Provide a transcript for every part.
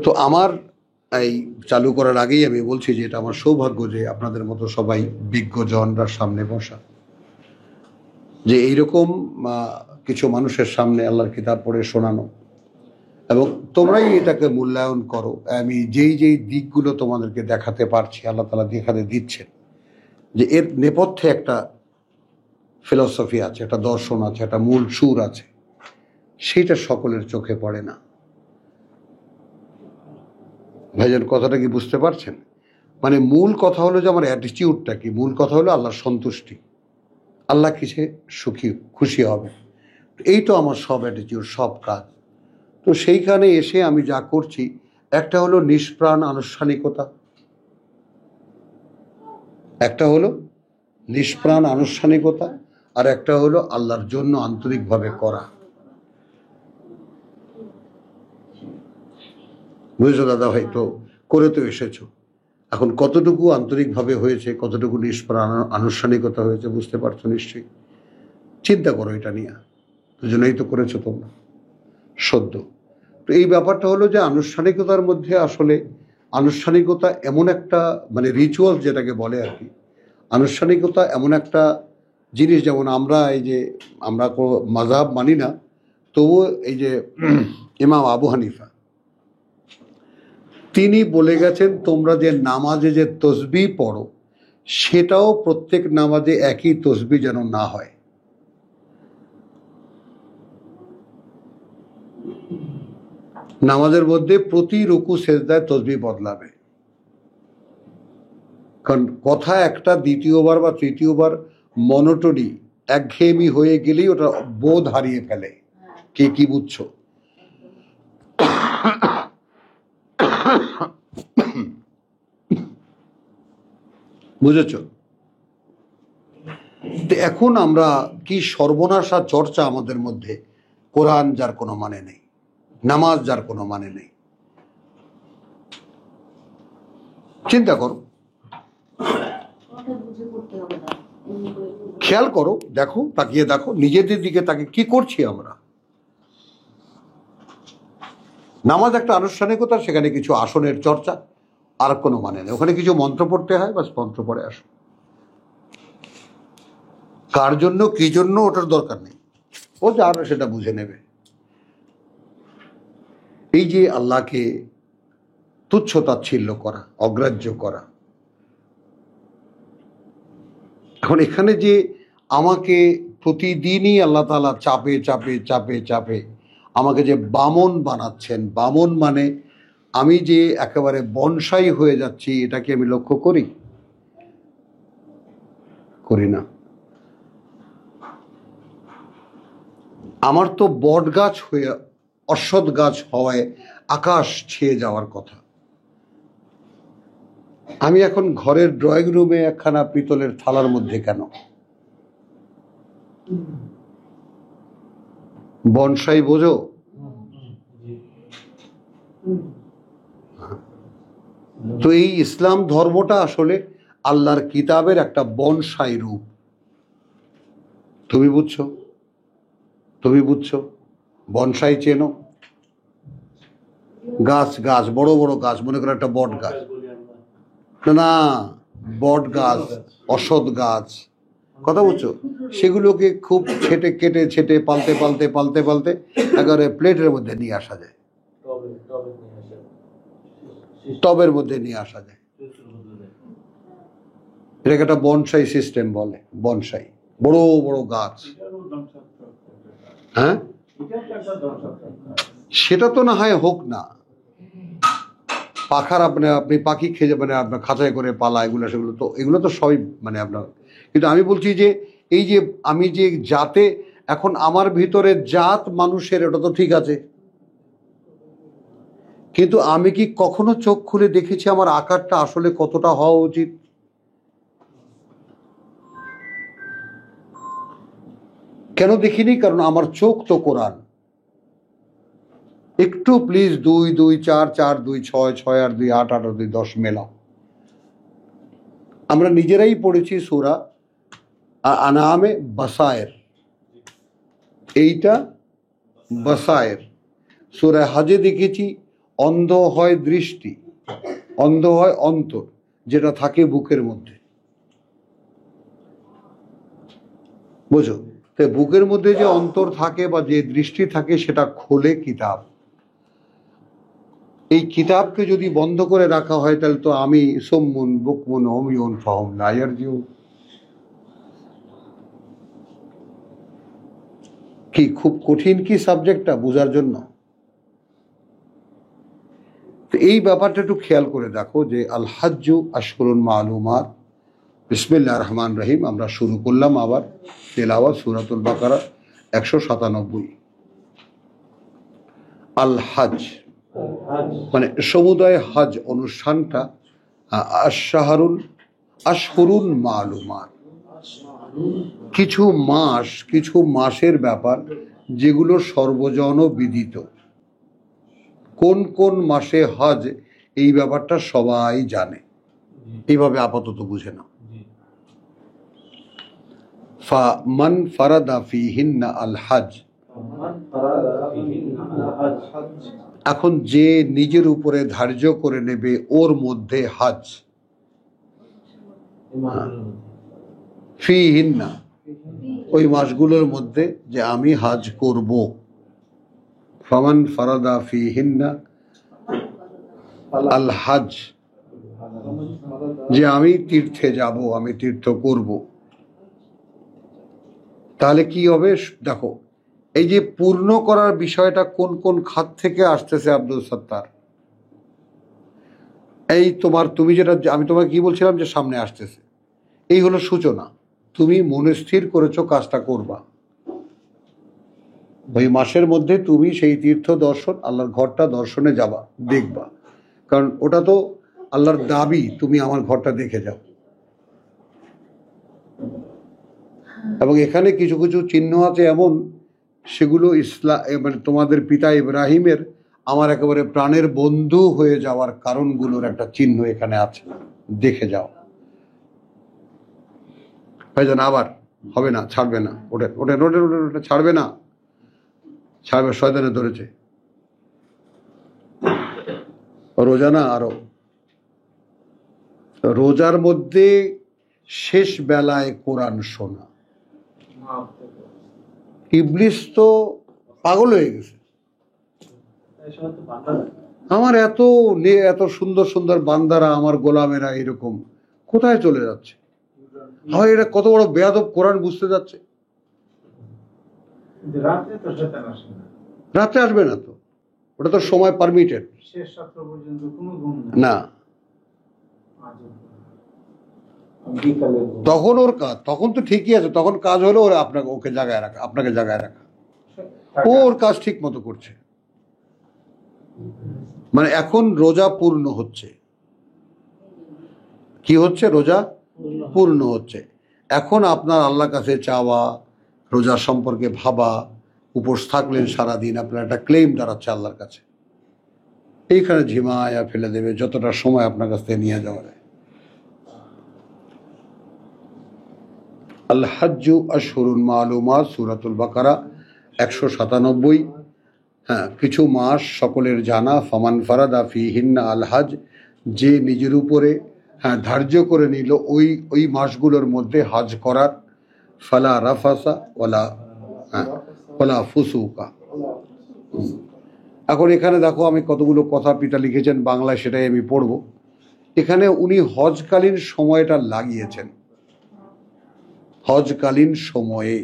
তো আমার এই চালু করার আগেই আমি বলছি যে এটা আমার সৌভাগ্য যে আপনাদের মতো সবাই বিজ্ঞজনরা সামনে বসা, যে এইরকম কিছু মানুষের সামনে আল্লাহর কিতাব পড়ে শোনানো, এবং তোমরাই এটাকে মূল্যায়ন করো। আমি যেই যেই দিকগুলো তোমাদেরকে দেখাতে পারছি, আল্লাহ তাআলা দেখাতে দিচ্ছেন যে এর নেপথ্যে একটা ফিলসফি আছে, একটা দর্শন আছে, একটা মূল সুর আছে, সেটা সকলের চোখে পড়ে না। ভাইজান, কথাটা কি বুঝতে পারছেন? মানে মূল কথা হলো যে আমার অ্যাটিটিউডটা কি, মূল কথা হলো আল্লাহর সন্তুষ্টি, আল্লাহ কিসে সুখী খুশি হবে, এই তো আমার সব অ্যাটিটিউড, সব কাজ। তো সেইখানে এসে আমি যা করছি, একটা হলো নিষ্প্রাণ আনুষ্ঠানিকতা, একটা হলো নিষ্প্রাণ আনুষ্ঠানিকতা, আর একটা হলো আল্লাহর জন্য আন্তরিকভাবে করা। বুঝেছো দাদা ভাই? তো করে তো এসেছো, এখন কতটুকু আন্তরিকভাবে হয়েছে, কতটুকু নিষ্প্রাণ আনুষ্ঠানিকতা হয়েছে বুঝতে পারছো নিশ্চয়ই। চিন্তা করো এটা নিয়ে, দুজনেই তো করেছো তোমরা সদ্য। তো এই ব্যাপারটা হলো যে আনুষ্ঠানিকতার মধ্যে আসলে আনুষ্ঠানিকতা এমন একটা মানে রিচুয়াল যেটাকে বলে আর কি, আনুষ্ঠানিকতা এমন একটা জিনিস, যেমন আমরা এই যে আমরা কোনো মাযহাব মানি না, তবুও এই যে ইমাম আবু হানিফা তিনি বলে গেছেন তোমরা যে নামাজে যে তসবিহ পড়ো, সেটাও প্রত্যেক নামাজে একই তসবিহ যেন না হয়। নামাজের মধ্যে প্রতি রুকু সেজদায় তসবিহ বদলাবে, কারণ কথা একটা দ্বিতীয়বার বা তৃতীয়বার মনোটনি একঘেয়েমি হয়ে গেলেই ওটা বোধ হারিয়ে ফেলে। কে কি বুঝছো? বুঝেছ? এখন আমরা কি সর্বনাশা চর্চা আমাদের মধ্যে, কোরআন যার কোনো মানে নেই, নামাজ যার কোনো মানে নেই। চিন্তা করো, খেয়াল করো, দেখো, তাকিয়ে দেখো নিজেদের দিকে, তাকে কি করছি আমরা। নামাজ একটা আনুষ্ঠানিকতা, সেখানে কিছু আসনের চর্চা, আর কোনো মানে নেই। ওখানে কিছু মন্ত্র পড়তে হয়, বাস মন্ত্র পড়ে আসো। কার জন্য কি জন্য ওটার দরকার নেই, ও যার সেটা বুঝে নেবে। এই যে আল্লাহকে তুচ্ছ তাচ্ছিল্য করা, অগ্রাহ্য করা, এখন এখানে যে আমাকে প্রতিদিনই আল্লাহ তাআলা চাপে চাপে চাপে চাপে আমাকে যে বামন বানাচ্ছেন, বামন মানে আমি যে একেবারে বনসাই হয়ে যাচ্ছি, এটা কি আমি লক্ষ্য করি? করি না। আমার তো বট গাছ হয়ে অশ্বত্থ গাছ হওয়ায় আকাশ ছেয়ে যাওয়ার কথা। আমি এখন ঘরের ড্রয়িং রুমে একখানা পিতলের থালার মধ্যে কেন? বনসাই বোঝো? তো এই ইসলাম ধর্মটা আসলে আল্লাহর কিতাবের একটা বনসাই রূপ। তুমি বুঝছো? তুমি বুঝছো? বনসাই চেনো? গাছ, গাছ, বড় বড় গাছ, মনে করো একটা বট গাছ, না বট গাছ, অশ্বত্থ গাছ, কথা বুঝছো? সেগুলোকে খুব ছেটে কেটে ছেটে পালতে পালতে পালতে পালতে একেবারে প্লেটের মধ্যে নিয়ে আসা যায়, টবের মধ্যে নিয়ে আসা যায়। এটাকে একটা বনসাই সিস্টেম বলে, বনসাই, বড় বড় গাছ। হ্যাঁ, সেটা তো না হয় হোক না, পাখার আপনি পাখি খেয়ে যাবেন, আপনার খাঁচায় করে পালা, এগুলো সেগুলো তো, এগুলো তো সবই মানে আপনার। কিন্তু আমি বলছি যে এই যে আমি যে জাতে, এখন আমার ভিতরে জাত মানুষের, এটা তো ঠিক আছে, কিন্তু আমি কি কখনো চোখ খুলে দেখেছি আমার আকারটা আসলে কতটা হওয়া উচিত? কেন দেখিনি? কারণ আমার চোখ তো কোরআন। একটু প্লিজ 2 2 4 4 2 6 6 আর 2 8 8 আর 2 10 মেলাও। আমরা নিজেরাই পড়েছি সূরা আনামে বাসায়ের, এইটা বাসায়ের। সূরা হজে দেখেছি অন্ধ হয় দৃষ্টি, অন্ধ হয় অন্তর, যেটা থাকে বুকের মধ্যে। বুঝো, তো বুকের মধ্যে যে অন্তর থাকে বা যে দৃষ্টি থাকে সেটা খোলে কিতাব। এই কিতাবকে যদি বন্ধ করে রাখা হয় তাহলে তো আমি সুম্মুন বুকমুন উমিয়ুন ফাহুম লা ইয়ারজিউন। কি খুব কঠিন কি সাবজেক্টটা বোঝার জন্য? তো এই ব্যাপারটা একটু খেয়াল করে দেখো যে আল হাজ্জু আশহুরুন মালুমাত। বিসমিল্লাহির রহমানির রহিম। আমরা শুরু করলাম আবার তেলাওয়াত সূরাতুল বাকারা 197। আল হজ মানে সমুদায় হজ অনুষ্ঠানটা আশহারুন আশহুরুন মালুমাত, কিছু মাসের ব্যাপার যেগুলো সর্বজন বিদিত। কোন কোন মাসে হজ এই ব্যাপারটা সবাই জানে, এইভাবে আপাতত বুঝে নাও। ফামান ফারাদা ফিহিন্না আল হজ, এখন যে নিজের উপরে ধার্য করে নেবে ওর মধ্যে হজ, ফিহিন্না ওই মাসগুলোর মধ্যে যে আমি হজ করব। ফামান ফারাদা ফিহিন্না আল হজ, যে আমি তীর্থে যাব, আমি তীর্থ করব। তাহলে কি হবে দেখো, এই যে পূর্ণ করার বিষয়টা কোন কোন খাত থেকে আসতেছে আব্দুল সত্তার? এই তুমি যেটা, আমি তোমাকে কি বলছিলাম যে সামনে আসতেছে, এই হলো সূচনা। তুমি মনে স্থির করেছো কাজটা করবা, ওই মাসের মধ্যে তুমি সেই তীর্থ দর্শন, আল্লাহর ঘরটা দর্শনে যাবা, দেখবা। কারণ ওটা তো আল্লাহর দাবি, তুমি আমার ঘরটা দেখে যাও। এবং এখানে কিছু কিছু চিহ্ন আছে এমন, সেগুলো মানে তোমাদের পিতা ইব্রাহিমের আমার একেবারে প্রাণের বন্ধু হয়ে যাওয়ার কারণগুলোর একটা চিহ্ন এখানে আছে, দেখে যাও। ভাইজান আবার হবে না, ছাড়বে না, ওটা ওটা ওটা ওটা ছাড়বে না, ছাড়বে, শয়তানে ধরেছে। রোজা না, আরো রোজার মধ্যে শেষ বেলায় কোরআন শোনা। ইবলিস তো পাগল হয়ে গেছে। আমার এত এত সুন্দর সুন্দর বান্দারা, আমার গোলামেরা এরকম কোথায় চলে যাচ্ছে? হয় এটা কত বড় বেয়াদব, কোরআন বুঝতে যাচ্ছে। রাতে আসবে না তো, ওটা তো সময় পারমিটেড না। তখন ওর কাজ, তখন তো ঠিকই আছে, তখন কাজ হলো ওরা ওকে জায়গায় রাখা, আপনাকে জায়গায় রাখা। ওর কাজ ঠিক মতো করছে। মানে এখন রোজা পূর্ণ হচ্ছে। কি হচ্ছে? রোজা পূর্ণ হচ্ছে। এখন আপনার আল্লাহর কাছে চাওয়া, রোজা সম্পর্কে ভাবা, উপোস থাকলেন সারাদিন, আপনার একটা ক্লেম দাঁড়াচ্ছে আল্লাহর কাছে। এইখানে ঝিমায়া ফেলে দেবে যতটা সময় আপনার কাছ থেকে নিয়ে যাওয়া যায়। আল হাজ্জু আশহুরুন মালুমাত, সূরাতুল বাকারা 197। হ্যাঁ, কিছু মাস সকলের জানা। ফামান ফারাদা ফিহিন্না আল হজ, যে নিজের উপরে ধার্য করে নিল ওই মাসগুলোর মধ্যে হজ করার। ফালা রাফাসা ওয়ালা ফুসুকা। এখন এখানে দেখো আমি কতগুলো কথা পিতা লিখেছেন বাংলায়, সেটাই আমি পড়ব। এখানে উনি হজকালীন সময়টা লাগিয়েছেন, হজকালীন সময়ে।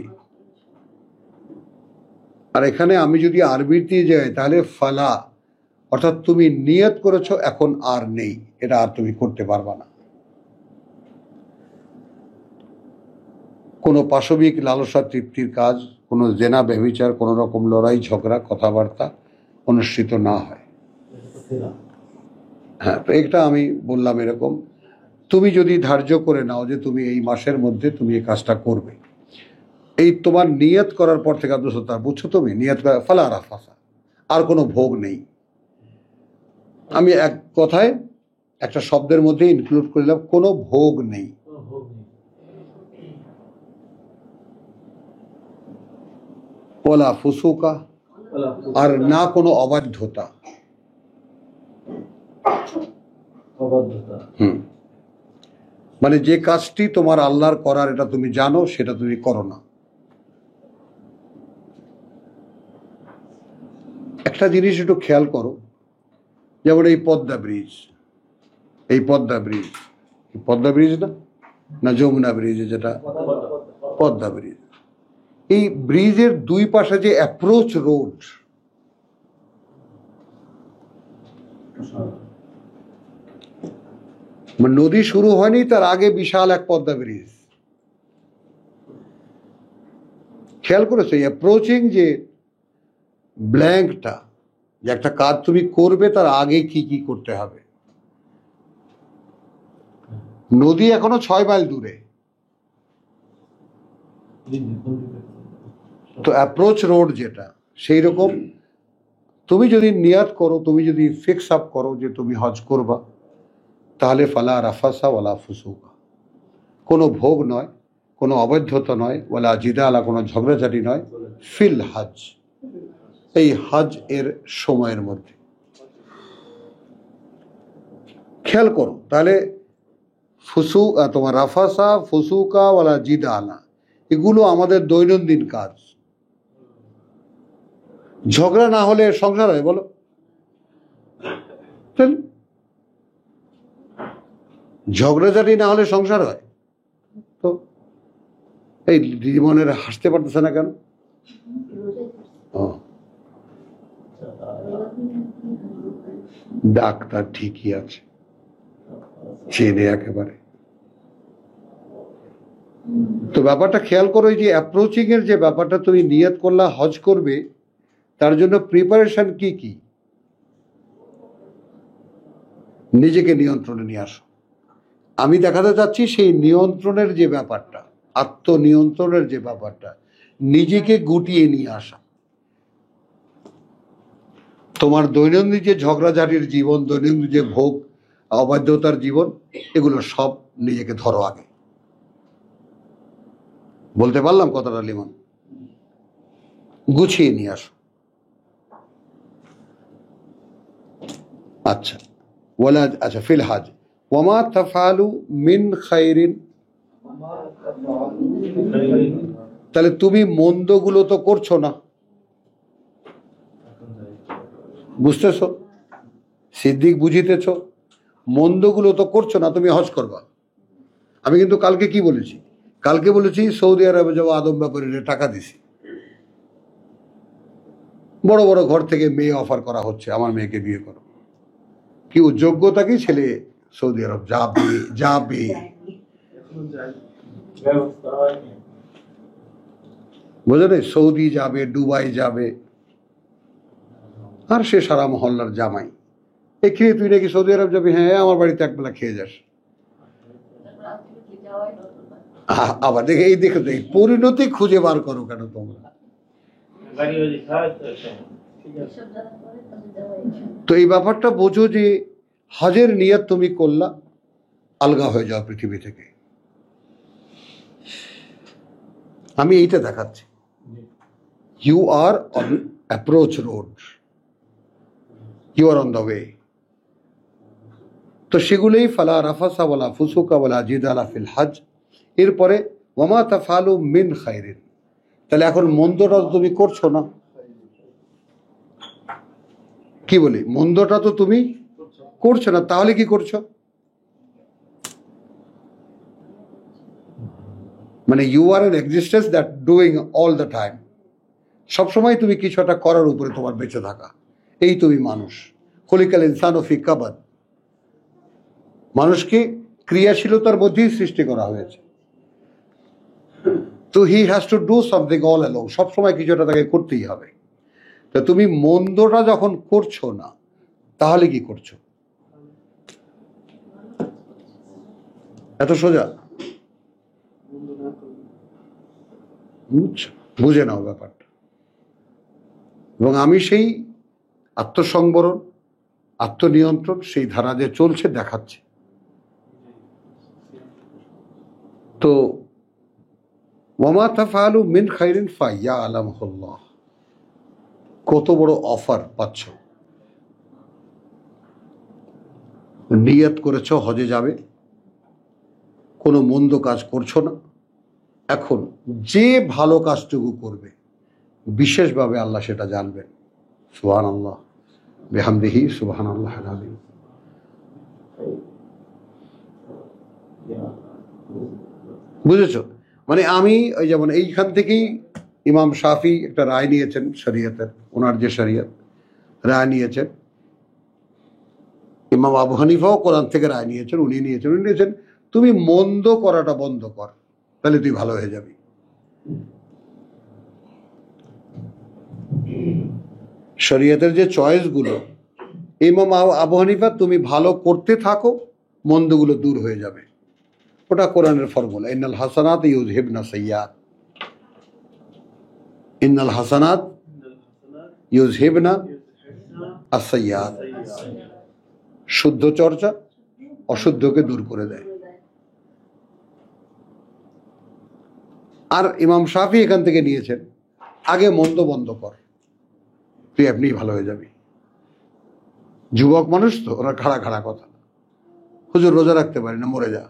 আর এখানে আমি যদি আরবিতে যাই তাহলে ফালা, অর্থাৎ তুমি নিয়ত করেছো, এখন আর নেই, এটা আর তুমি করতে পারবা না। কোনো পাশবিক লালসা তৃপ্তির কাজ, কোনো জেনা ব্যভিচার, কোনো রকম লড়াই ঝগড়া কথাবার্তা অনুষ্ঠিত না হয়। হ্যাঁ, তো এটা আমি বললাম এরকম। তুমি যদি ধার্য করে নাও যে তুমি এই মাসের মধ্যে তুমি এই কাজটা করবে, এই তোমার নিয়ত করার পর থেকে আব্দুল সত্তার, বুঝছো, তুমি নিয়ত করা, ফালা রাফাসা, আর কোনো ভোগ নেই। আমি এক কথায় একটা শব্দের মধ্যে ইনক্লুড করলাম, কোনো ভোগ নেই। ওয়ালা ফুসুকা, আর না কোনো অবাধ্যতা। মানে যে কাজটি তোমার আল্লাহর করার এটা তুমি জানো, সেটা তুমি করো না। একটা জিনিস একটু খেয়াল করো, যেমন এই পদ্মা ব্রিজ, পদ্মা ব্রিজ না যমুনা ব্রিজ, যেটা পদ্মা ব্রিজ, এই ব্রিজের দুই পাশে যে অ্যাপ্রোচ রোড, নদী শুরু হয়নি তার আগে বিশাল এক পদ্মা ব্রিজ। খেয়াল করেছো অ্যাপ্রোচিং যে ব্ল্যাঙ্কটা, যে একটা কাজ তুমি করবে তার আগে কি কি করতে হবে। নদী এখনো 6 মাইল দূরে, তো অ্যাপ্রোচ রোড যেটা সেই রকম তুমি যদি নিয়াত করো, তুমি যদি ফিক্স আপ করো যে তুমি হজ করবা, তাহলে ফালা রাফাসা ওয়ালা ফুসুকা, কোনো ভোগ নয়, কোনো অবৈধতা নয়, ওয়ালা জিদালা, কোনো ঝগড়াঝাটি নয়, ফিল হজ, এই হজ এর সময়ের মধ্যে। খেয়াল করো তাহলে তোমার রাফাসা, ফুসুকা ওয়ালা জিদালা, এগুলো আমাদের দৈনন্দিন কাজ। ঝগড়া না হলে সংসার হয় বলো? ঝগড়াঝাটি না হলে সংসার হয়? তো এই জীবনের হাসতে পারতেছে না কেন? ডাক্তার ঠিকই আছে, চেনে একেবারে। তো ব্যাপারটা খেয়াল করো, যে অ্যাপ্রোচিং এর যে ব্যাপারটা তুমি নিয়ত করলা হজ করবে, তার জন্য প্রিপারেশন কি কি, নিজেকে নিয়ন্ত্রণে নিয়ে আসো। আমি দেখাতে চাচ্ছি সেই নিয়ন্ত্রণের যে ব্যাপারটা, আত্মনিয়ন্ত্রণের যে ব্যাপারটা, নিজেকে গুটিয়ে নিয়ে আসা। তোমার দৈনন্দিন যে ঝগড়াঝাটির জীবন, দৈনন্দিন যে ভোগ অবাধ্যতার জীবন, এগুলো সব নিজেকে ধরো আগে। বলতে পারলাম কথাটা লিমন? গুছিয়ে নিয়ে আসো। আচ্ছা ফিল হজ ওয়ামা তাফআলু মিন খায়রিন, তাহলে তুমি মন্দগুলো তো করছো না, বুঝতেছো? সিদ্দিক বুঝিতেছ? মন্দগুলো তো করছো না, তুমি হজ করবা। আমি কিন্তু কালকে কি বলেছি? কালকে বলেছি সৌদি আরবে যাবো, আদম ব্যাপারীর টাকা দিছি, বড় বড় ঘর থেকে মেয়ে অফার করা হচ্ছে, আমার মেয়েকে বিয়ে করো। কি যোগ্যতা কি, ছেলে সৌদি আরব যাবে যাবে। বুঝলে, সৌদি যাবে, দুবাই যাবে, আর সে সারা মহল্লার জামাই। এই খেয়ে তুই নাকি সৌদি আরব যাবি? হ্যাঁ, আমার বাড়িতে একবেলা খেয়ে যাস। আবার দেখে এই দেখো, পরিণতি খুঁজে বার করো কেন তোমরা? তো এই ব্যাপারটা বোঝো যে হজের নিয়ত তুমি করলা, আলগা হয়ে যাও পৃথিবী থেকে। আমি এইটা দেখাচ্ছি, you are on approach road, you are on the way. তো সেগুলোই ফালা রাফাসা ওয়ালা ফুসুকা ওয়ালা জিদালা ফিল হজ। এরপরে ওয়ামা তাফআলু মিন খায়রিন, তাহলে এখন মন্দটা তো তুমি করছো না। কি বলি, মন্দটা তো তুমি করছো না, তাহলে কি করছো? মানে you are an existence that doing all the time, সবসময় তুমি কিছু একটা করার উপরে তোমার বেঁচে থাকা। এই তুমি মানুষ। খলিকাল ইনসানু ফি কাবাদ, মানুষকে ক্রিয়াশীলতার মধ্যেই সৃষ্টি করা হয়েছে। তো he has to do something all along, সবসময় কিছু একটা তাকে করতেই হবে। তো তুমি মন্দটা যখন করছো না, তাহলে কি করছো? এত সোজা? বুঝে নাও ব্যাপারটা। এবং আমি সেই আত্মসংবরণ, আত্মনিয়ন্ত্রণ, সেই ধারা যে চলছে দেখাচ্ছি। তো ওয়ামা তাফআলু মিন খায়রিন ফায়ালামুল্লাহ, কত বড় অফার পাচ্ছ। নিয়ত করেছো হজে যাবে, কোনো মন্দ কাজ করছো না। এখন যে ভালো কাজটুকু করবে বিশেষভাবে আল্লাহ সেটা জানবেন। সুবহানাল্লাহ বিহামদিহি সুবহানাল্লাহিল আযীম। বুঝেছো? মানে আমি ওই যেমন এইখান থেকেই ইমাম শাফি একটা রায় নিয়েছেন শরীয়তের, ওনার যে শরীয়ত রায় নিয়েছেন। ইমাম আবু হানিফাও কোরআন থেকে রায় নিয়েছেন, উনি নিয়েছেন তুমি মন্দ করাটা বন্ধ কর, তাহলে তুই ভালো হয়ে যাবি। শরীয়তের যে চয়েসগুলো, ইমাম আবু হানিফা তুমি ভালো করতে থাকো, মন্দগুলো দূর হয়ে যাবে। ওটা কোরআনের ফর্মুলা, ইন্নাল হাসানাত ইউযহিবনা সাইয়্যাত, ইন্নাল হাসানাত ইউযহিবনা আস-সাইয়্যাত। শুদ্ধ চর্চা অশুদ্ধকে দূর করে দেয়। আর ইমাম শাফি এখান থেকে নিয়েছেন আগে মন্দ বন্ধ কর, তুই এমনিই ভালো হয়ে যাবি। যুবক মানুষ তো, ওরা খাড়া খাড়া কথা, হুজুর রোজা রাখতে পারি না, মরে যা।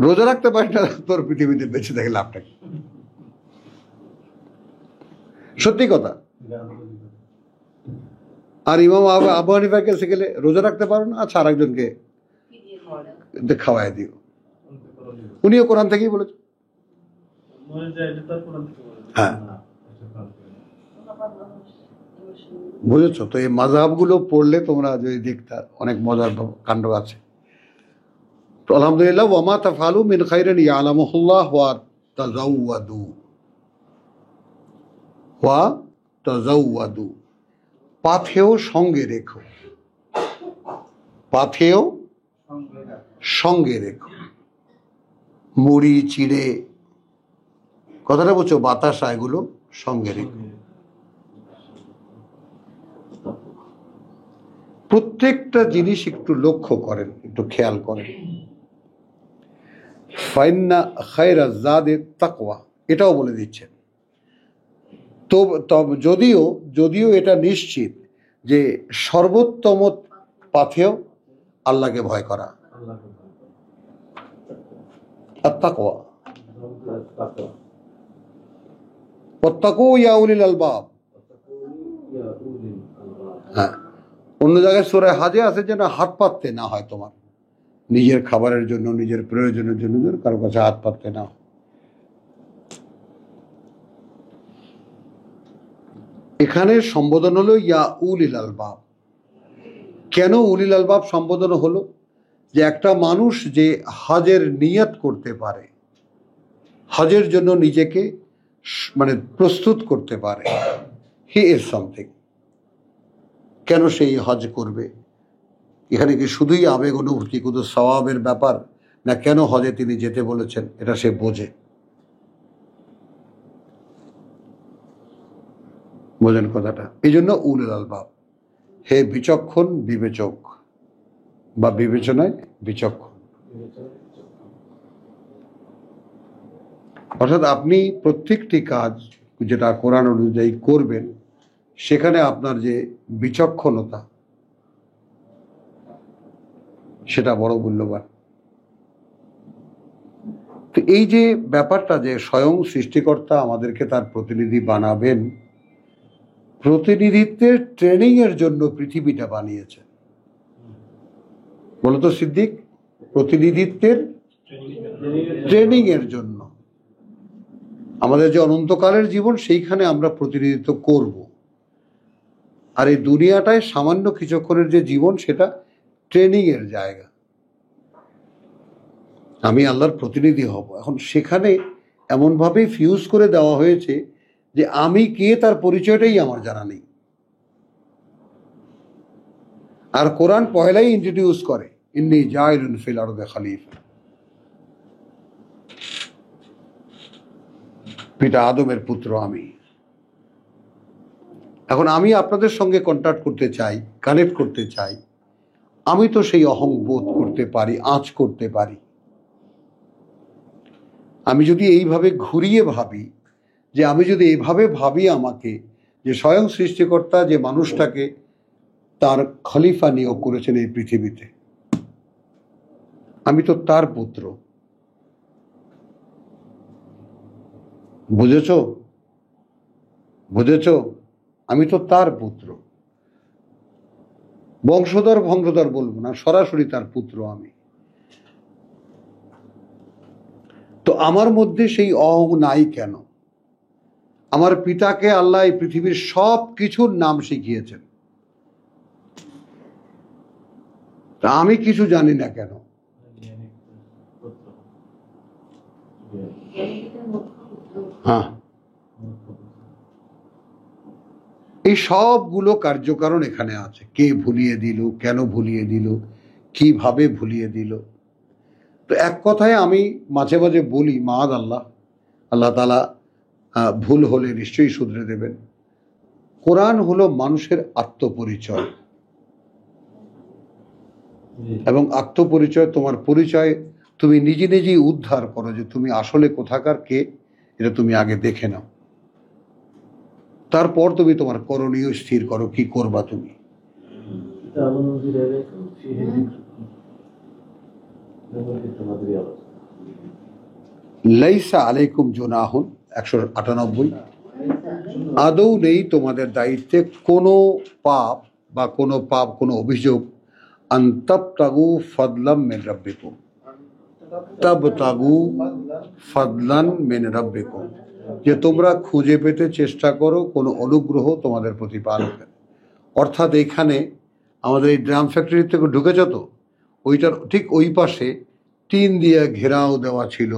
রোজা রাখতে পারি না, তোর পৃথিবীতে বেঁচে থাকে লাভটা কি? সত্যি কথা। আর ইমাম আবু হানিফার কাছে গেলে রোজা রাখতে পারো না, আচ্ছা আরেকজনকে খাওয়াই দিও। উনিও কোরআন থেকেই বলেছেন। হ্যাঁ, বুঝেছো তো? এই মাযহাবগুলো পড়লে তোমরা যদি দেখতা, অনেক মজার কাণ্ড আছে। তো আলহামদুলিল্লাহ, ওয়া মা তাফআলু মিন খাইরিন ইয়ালামুহুল্লাহ ওয়া তাযাওয়াদু, ওয়া তাযাওয়াদু, পাথেয় সঙ্গে রেখো, পাথেয় সঙ্গে রেখো। মুড়ি চিড়ে কথাটা বলছো, বাতাসা, এগুলো সঙ্গে রেখো। প্রত্যেকটা জিনিস একটু লক্ষ্য করেন, একটু খেয়াল করেন। ফাইন্না খায়রা যাদি তাকওয়া, এটাও বলে দিচ্ছেন। তো যদিও এটা নিশ্চিত যে সর্বোত্তম পাথেয় আল্লাহকে ভয় করা, আত-তাকওয়া। ওয়াত্তাকু ইয়া উলিল আলবাব। হ্যাঁ, অন্য জায়গায় সূরা হাজে আছে যেন হাত পাততে না হয় তোমার, নিজের খাবারের জন্য, নিজের প্রয়োজনের জন্য কারো কাছে হাত পাততে না হয়। এখানে সম্বোধন হলো ইয়া উলিল আলবাব। কেন উলিল আলবাব সম্বোধন হলো? যে একটা মানুষ যে হজের নিয়ত করতে পারে, হজের জন্য নিজেকে মানে প্রস্তুত করতে পারে, হি ইজ সামথিং। কেন সেই হজ করবে? এখানে কি শুধুই আবেগ অনুভূতি, শুধু সওয়াবের ব্যাপার, না কেন হজে তিনি যেতে বলেছেন এটা সে বোঝে। বোঝেন কথাটা? এই জন্য উলিল আলবাব, হে বিচক্ষণ বিবেচক বা বিবেচনায় বিচক্ষণ। অর্থাৎ আপনি প্রত্যেকটি কাজ যেটা কোরআন অনুযায়ী করবেন, সেখানে আপনার যে বিচক্ষণতা, সেটা বড় মূল্যবান। তো এই যে ব্যাপারটা যে স্বয়ং সৃষ্টিকর্তা আমাদেরকে তার প্রতিনিধি বানাবেন, প্রতিনিধিত্বের ট্রেনিং এর জন্য পৃথিবীটা বানিয়েছে। বলতো সিদ্দিক, প্রতিনিধিত্বের ট্রেনিং এর জন্য আমাদের যে অনন্তকালের জীবন, সেইখানে আমরা প্রতিনিধিত্ব করব। আর এই দুনিয়াটায় সামান্য কিছুক্ষণের যে জীবন, সেটা ট্রেনিং এর জায়গা। আমি আল্লাহর প্রতিনিধি হব। এখন সেখানে এমনভাবে ফিউজ করে দেওয়া হয়েছে যে আমি কে তার পরিচয়টাই আমার জানা নেই। আর কোরআন পয়লাই ইন্ট্রোডিউস করে, ইন্নী জাইলুন ফিল আরদি খলিফা। পিতা আদমের পুত্র আমি। এখন আমি আপনাদের সঙ্গে কন্ট্যাক্ট করতে চাই, কানেক্ট করতে চাই। আমি তো সেই অহং বোধ করতে পারি, আঁচ করতে পারি। আমি যদি এইভাবে ঘুরিয়ে ভাবি, যে আমাকে যে স্বয়ং সৃষ্টিকর্তা যে মানুষটাকে তার খলিফা নিয়োগ করেছেন এই পৃথিবীতে। আমি তো তার পুত্র, বুঝেছ? বুঝেছ? আমি তো তার পুত্র, বংশধর ভংশধর বলবো না, সরাসরি তার পুত্র আমি। তো আমার মধ্যে সেই অহং নাই কেন? আমার পিতাকে আল্লাহ এই পৃথিবীর সব কিছুর নাম শিখিয়েছেন, তা আমি কিছু জানি না কেন? হ্যাঁ, এই সবগুলো কার্যকারণ এখানে আছে। কে ভুলিয়ে দিল, কেন ভুলিয়ে দিল, কিভাবে ভুলিয়ে দিল। তো এক কথায় আমি মাঝে মাঝে বলি, মাআদ আল্লাহ, আল্লাহ তাআলা ভুল হলে নিশ্চয়ই শুধরে দেবেন। কোরআন হলো মানুষের আত্মপরিচয়, এবং আত্মপরিচয়, তোমার পরিচয় তুমি নিজে নিজেই উদ্ধার করো যে তুমি আসলে কোথাকার কে, এটা তুমি আগে দেখে নাও। তারপর তুমি তোমার করণীয় স্থির করো, কি করবা তুমি। লাইসা আলাইকুম জুনাহুন 198, আদৌ নেই তোমাদের দায়িত্বে কোনো পাপ বা কোনো অভিযোগ, আনতাবতাগু ফাদলাম মিন রাব্বিকুম, তাবতাগু ফাদলান মিন রাব্বিকুম, যে তোমরা খুঁজে পেতে চেষ্টা করো কোনো অনুগ্রহ তোমাদের প্রতিপালকের। অর্থাৎ এখানে আমাদের এই ড্রাম ফ্যাক্টরি থেকে ঢুকেছ তো, ওইটার ঠিক ওই পাশে টিন দিয়ে ঘেরাও দেওয়া ছিল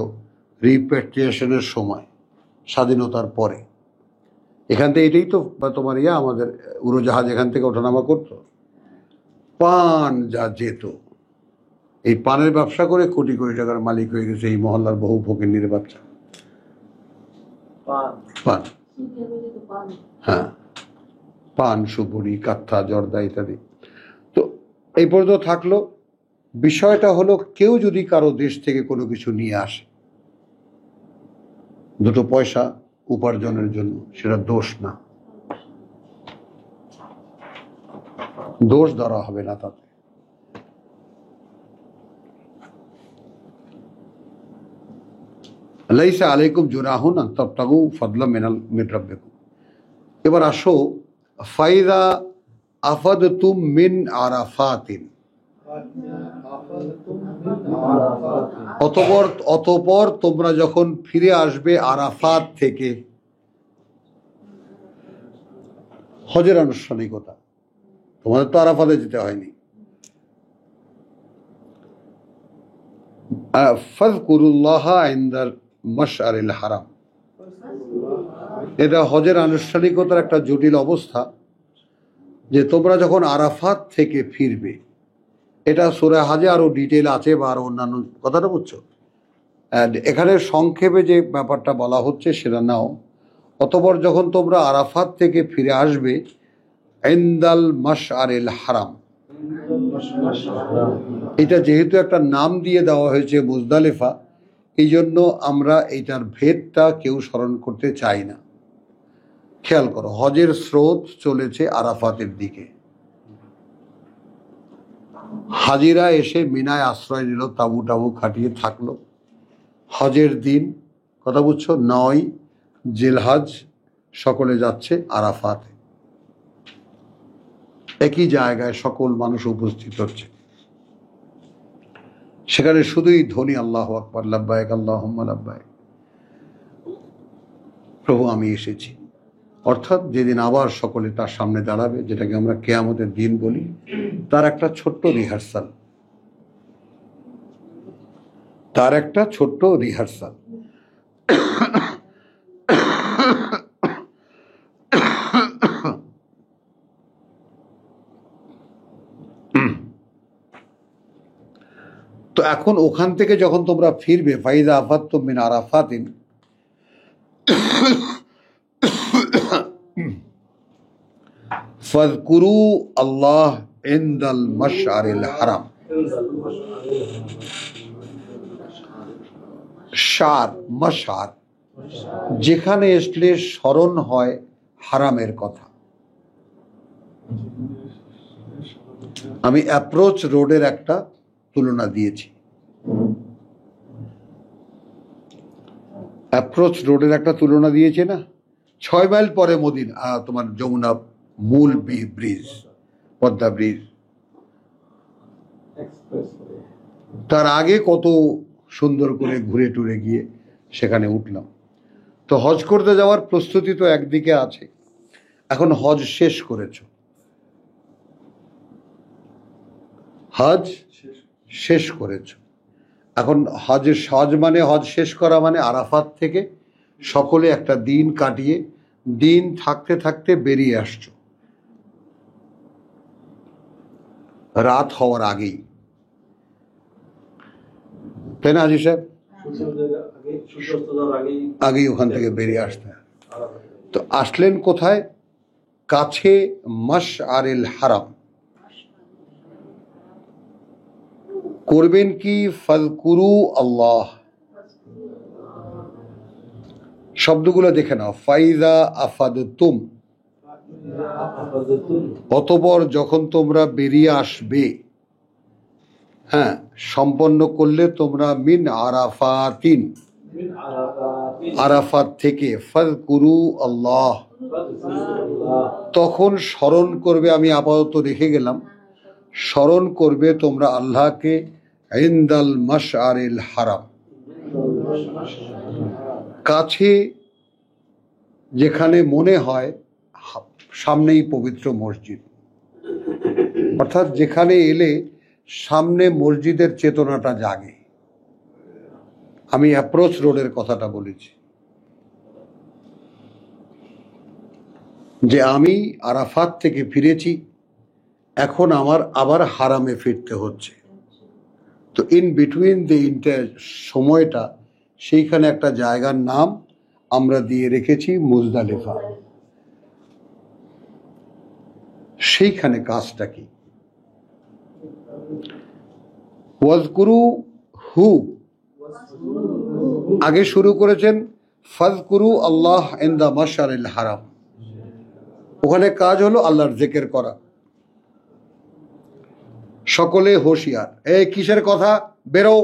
রিপ্যাট্রিয়েশনের সময়, স্বাধীনতার পরে। এখান থেকে এটাই তো তোমার আমাদের উড়োজাহাজ এখান থেকে ওঠানামা করতো, পান যা যেত, এই পানের ব্যবসা করে কোটি কোটি টাকার মালিক হয়ে গেছে এই মহল্লার বহু ফকিন্নির বাচ্চা। পান, হ্যাঁ, পান, সুপুরি, কাত্থা, জর্দা ইত্যাদি। তো এই পর্যন্ত থাকলো। বিষয়টা হলো, কেউ যদি কারো দেশ থেকে কোনো কিছু নিয়ে আসে দুটো পয়সা উপার্জনের জন্য, সেটা দোষ না, দোষ ধরা হবে না তাতে। লাইসা আলাইকুম জুনাহুন আন তাবতাগু ফাদলাম মিন রাব্বিকুম। এবার আসো, ফাইদা আফাদতুম মিন আরাফাতিন, অতঃপর তোমরা যখন ফিরে আসবে আরাফাত থেকে। হজের আনুষ্ঠানিকতা, তোমাদের তো আরাফাতে যেতে হয়নি। ফাযকুরুল্লাহ ইনদাল মাশআরিল হারাম, এটা হজের আনুষ্ঠানিকতার একটা জটিল অবস্থা, যে তোমরা যখন আরাফাত থেকে ফিরবে, এটা সূরা হজে আরো ডিটেল আছে বা আরো অন্যান্য, কথাটা বুঝছো? এখানে সংক্ষেপে যে ব্যাপারটা বলা হচ্ছে সেটা নাও। অতঃপর যখন তোমরা আরাফাত থেকে ফিরে আসবে, ইনদাল মাশআরিল হারাম, এটা যেহেতু একটা নাম দিয়ে দেওয়া হয়েছে মুজদালিফা, এই জন্য আমরা এইটার ভেদটা কেউ স্মরণ করতে চাই না। খেয়াল করো, হজের স্রোত চলেছে আরাফাতের দিকে, হাজিরা এসে মিনায় আশ্রয় নিল, তাবু টাবু খাটিয়ে থাকলো। হজের দিন, কথা বুঝছো, 9 জিলহজ, সকলে যাচ্ছে আরাফাতে। একই জায়গায় সকল মানুষ উপস্থিত হচ্ছে, সেখানে শুধুই ধ্বনি আল্লাহু আকবার, লাব্বাইক আল্লাহুম্মা লাব্বাইক, প্রভু আমি এসেছি। অর্থাৎ যেদিন আবার সকলে তার সামনে দাঁড়াবে, যেটাকে আমরা কিয়ামতের দিন বলি, তার একটা ছোট্ট রিহার্সাল, তো এখন ওখান থেকে যখন তোমরা ফিরবে, ফাইদা আফাদতুম মিন আরাফাতিন, ফাযকুরু আল্লাহ ইনদাল মাশআরিল হারাম। মাশআর, যেখানে আসলে স্মরণ হয় হারামের কথা। আমি অ্যাপ্রোচ রোডের একটা তুলনা দিয়েছি। অ্যাপ্রোচ রোডের একটা তুলনা দিয়েছে না, 6 মাইল পরে তোমার যমুনা মূল ব্রিজ, পদ্মা ব্রিজ, তার আগে কত সুন্দর করে ঘুরে টুরে গিয়ে সেখানে উঠলাম। তো হজ করতে যাওয়ার প্রস্তুতি তো একদিকে আছে, এখন হজ শেষ করেছ, হজ শেষ করেছ, এখন হজ মানে হজ শেষ করা মানে আরাফাত থেকে সকলে একটা দিন কাটিয়ে দিন থাকতে থাকতে বেরিয়ে আসছো রাত হওয়ার আগেই, তাই না হাজি সাহেব? আগেই ওখান থেকে বেরিয়ে আসতে। তো আসলেন কোথায়? কাছে মাশআরিল হারাম। করবেন কি? ফাযকুরু আল্লাহ। শব্দগুলো দেখে নাও। ফাইজা আফাদতুম, অতঃপর যখন তোমরা বেরিয়ে আসবে, হ্যাঁ, সম্পন্ন করলে তোমরা মিন আরাফাতিন, আরাফাত থেকে, ফাযকুরু আল্লাহ, তখন স্মরণ করবে, আমি আপাতত রেখে গেলাম, স্মরণ করবে তোমরা আল্লাহকে ইনদাল মাশআরিল হারাম, কাছে যেখানে মনে হয় সামনেই পবিত্র মসজিদ, অর্থাৎ যেখানে এলে সামনে মসজিদের চেতনাটা জাগে। আমি অ্যাপ্রোচ রোডের কথাটা বলেছি যে আমি আরাফাত থেকে ফিরেছি, এখন আমার আবার হারামে ফিরতে হচ্ছে। তো ইন বিটুইন দ্য সময়টা, সেইখানে একটা জায়গার নাম আমরা দিয়ে রেখেছি মুজদালিফা। সেইখানে কাজটা কি? ওয়াজকুরু হু, আগে শুরু করেছেন ফাযকুরু আল্লাহ ইনদা মাশআরিল হারাম, ওখানে কাজ হলো আল্লাহর জিকির করা। সকলে হুঁশিয়ার, এই কিসের কথা, বেরো।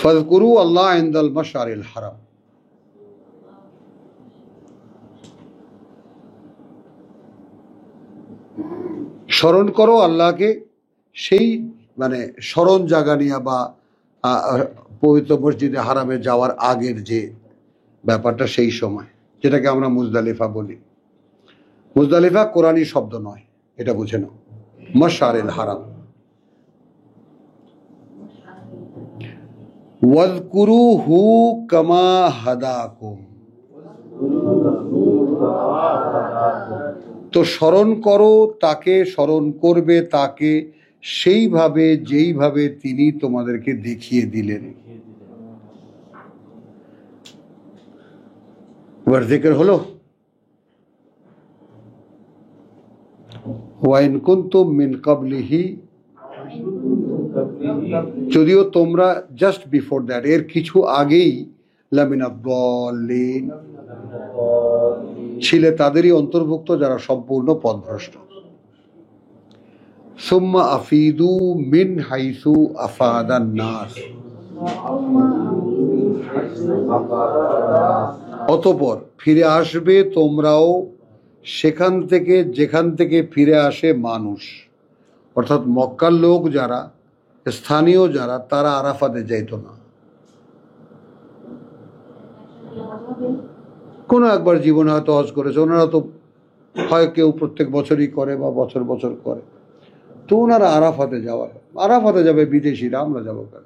ফাযকুরু আল্লাহ ইনদাল মাশআরিল হারাম, স্মরণ করো আল্লাহকে, সেই মানে স্মরণ জাগানিয়া বা পবিত্র মসজিদে হারামে যাওয়ার আগের যে ব্যাপারটা, সেই সময়, যেটাকে আমরা মুজদালিফা বলি। মুজদালিফা কোরআনী শব্দ নয়, এটা বুঝে নাও, মাশআরিল হারাম। ওয়াজকুরুহু কামা হাদাকুম, তো স্মরণ করো তাকে, স্মরণ করবে তাকে সেইভাবে যেইভাবে তিনি তোমাদেরকে দেখিয়ে দিলেন। এবার জিকির হলো। ওয়াইন কুনতুম মিন ক্বাবলিহি, যদিও তোমরা জাস্ট বিফোর দ্যাট, এর কিছু আগেই, লামিনাদ দাল্লিন, ছিলে তাদেরই অন্তর্ভুক্ত যারা সম্পূর্ণ পথভ্রষ্ট। সুম্মা আফিদু মিন হাইসু আফাদান নাস, অতঃপর ফিরে আসবে তোমরাও সেখান থেকে যেখান থেকে ফিরে আসে মানুষ, অর্থাৎ মক্কার লোক যারা, স্থানীয় যারা, তারা আরাফাতে যাইত না। কোনো একবার জীবনে হয়তো হজ করেছে, ওনারা তো হয় কেউ প্রত্যেক বছরই করে বা বছর বছর করে, তো ওনারা আরাফাতে আরাফাতে যাবে বিদেশিরা, আমরা যাবো কেন?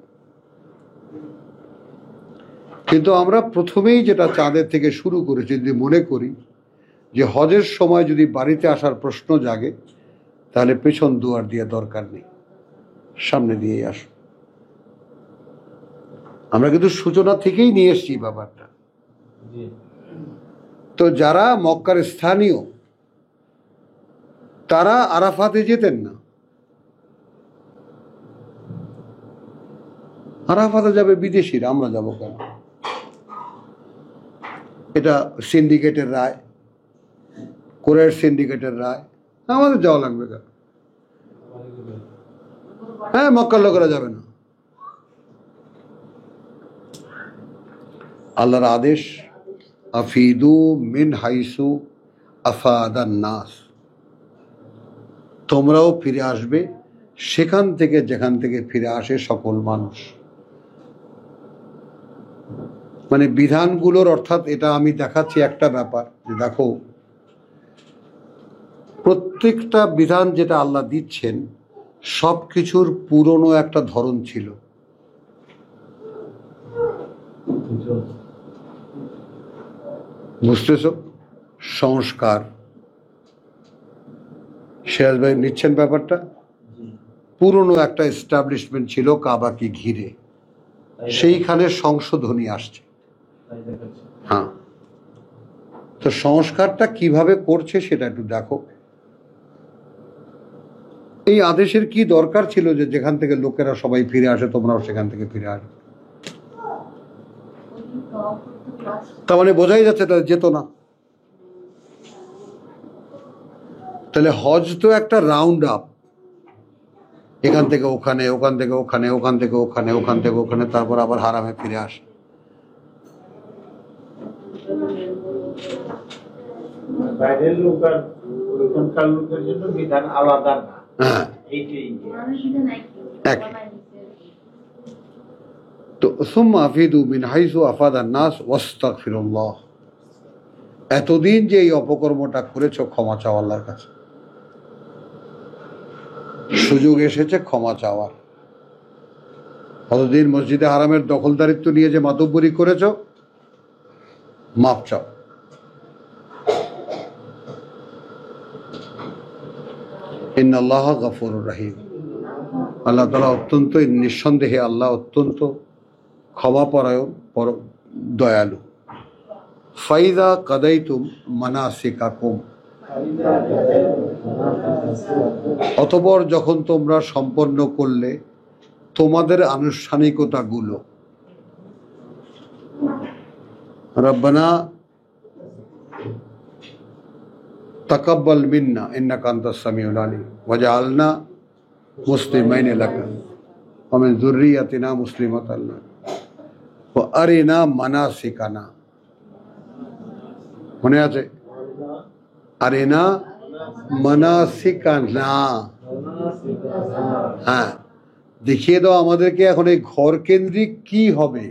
কিন্তু আমরা প্রথমেই যেটা চাঁদের থেকে শুরু করেছি, যদি মনে করি যে হজের সময় যদি বাড়িতে আসার প্রশ্ন জাগে, তাহলে পেছন দুয়ার দিয়ে দরকার নেই, সামনে দিয়েই আসো। আমরা কিন্তু সূচনা থেকেই নিয়ে এসছি ব্যাপারটা। তো যারা মক্কার স্থানীয়, তারা আরাফাতে যেতেন না, আরাফাতে যাবে বিদেশিরা, আমরা যাব কেন? এটা সিন্ডিকেটের রায়, কোরের সিন্ডিকেটের রায়, আমাদের যাওয়া লাগবে কেন? হ্যাঁ, মক্কার লোকেরা যাবে না। আল্লাহর আদেশ, আফিদু মিন হাইসু আফাদান নাস, তোমরাও ফিরে আসবে সেখান থেকে যেখান থেকে ফিরে আসে সকল মানুষ। মানে বিধানগুলোর, অর্থাৎ এটা আমি দেখাচ্ছি একটা ব্যাপার যে দেখো, প্রত্যেকটা বিধান যেটা আল্লাহ দিচ্ছেন সব কিছুর পুরনো একটা ধরন ছিল। বুঝতেছ? সংস্কার, সিরাজ ভাই নিচ্ছেন ব্যাপারটা, পুরনো একটা এস্টাবলিশমেন্ট ছিল কাবাকে ঘিরে, সেইখানে সংশোধনী আসছে। হ্যাঁ, তো সংস্কারটা কিভাবে করছে সেটা একটু দেখো। এই আদেশের কি দরকার ছিল যে যেখান থেকে লোকেরা সবাই ফিরে আসে তোমরাও সেখান থেকে ফিরে আসবে? তার মানে বোঝাই যাচ্ছে এটা যেত না। তাহলে হজ তো একটা রাউন্ড আপ, এখান থেকে ওখানে, ওখান থেকে ওখানে, ওখান থেকে ওখানে, ওখান থেকে ওখানে, তারপর আবার হারামে ফিরে আসে। বাইরের লোক আর ওখানকার লোকের জন্য বিধান আলাদা না। হ্যাঁ, তো সুম্মা আফিদু মিন হাইসু আফাদান নাস ওয়াস্তাগফিরুল্লাহ, এতদিন যে এই অপকর্মটা করেছো ক্ষমা চাও আল্লাহর কাছে। সুযোগ এসেছে ক্ষমা চাওয়ার। কতদিন মসজিদে হারামের দখলদারিত্ব নিয়ে যে মাতব্বরি করেছো, মাপ চাও। ইন্নাল্লাহ গফুরুর রহিম, আল্লাহ তাআলা অত্যন্ত, নিঃসন্দেহে আল্লাহ অত্যন্ত ক্ষমাপরায়ণ, দয়ালু। ফাইদা কাদাইতুম মানাসিকাকুম, অতঃপর যখন তোমরা সম্পন্ন করলে তোমাদের আনুষ্ঠানিকতাগুলো, রব্বানা তাকাব্বাল মিন্না ইন্নাকা আনতাস সামিউল আলিম ওয়াজআলনা মুসলিমাইন লাকা ওয়া মিন যুররিয়াতিনা মুসলিমাতান লাক ওয়া আরিনা মানাসিকানা। মনে আছে? আরিনা মানাসিকানা, হ্যাঁ, দেখিয়ে দাও আমাদেরকে এখন এই ঘর কেন্দ্রিক কি হবে,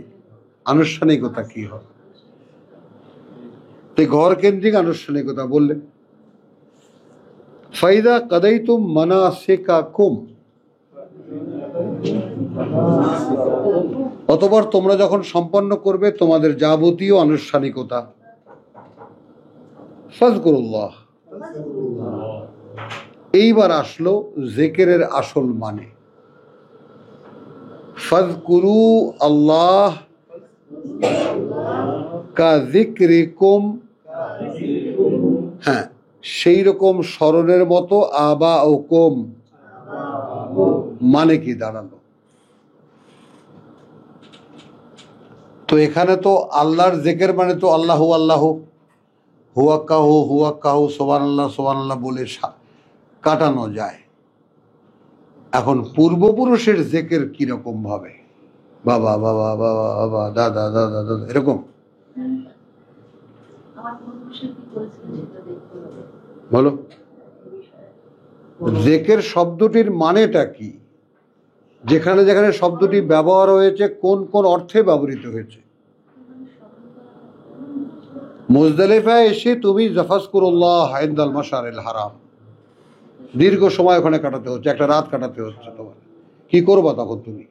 আনুষ্ঠানিকতা কি হবে। তো ঘর কেন্দ্রিক আনুষ্ঠানিকতা বললেন, ফাইদা কাদাইতুম মানাসিকাকুম, অতঃপর তোমরা যখন সম্পন্ন করবে তোমাদের যাবতীয় আনুষ্ঠানিকতা, ফাজকুরুল্লাহ, এইবার আসলো জিকিরের আসল মানে। ফাজকুরু আল্লাহ কা যিকরিকুম, হ্যাঁ, সেই রকম স্মরণের মতো, আবা ও কম, মানে কি দাঁড়ালো? তো এখানে তো আল্লাহর জিকির মানে তো আল্লাহ আল্লাহ, হুয়াক্কাহু হুয়াক্কাহু, সুবহানাল্লাহ সুবহানাল্লাহ বলে কাটানো যায়। এখন পূর্বপুরুষের জিকির কিরকম ভাবে, বাবা বাবা বাবা বাবা, দাদা দাদা দাদা, এরকম বলো। জিকির শব্দটির মানেটা কি, যেখানে যেখানে শব্দটি ব্যবহার হয়েছে কোন কোন অর্থে ব্যবহৃত হয়েছে। মুজদালিফায় এসে তুমি জাফাজকুরুল্লাহ ইনদাল মাশআরিল হারাম, দীর্ঘ সময় ওখানে কাটাতে হচ্ছে, একটা রাত কাটাতে হচ্ছে তোমার। কি করবা তখন তুমি?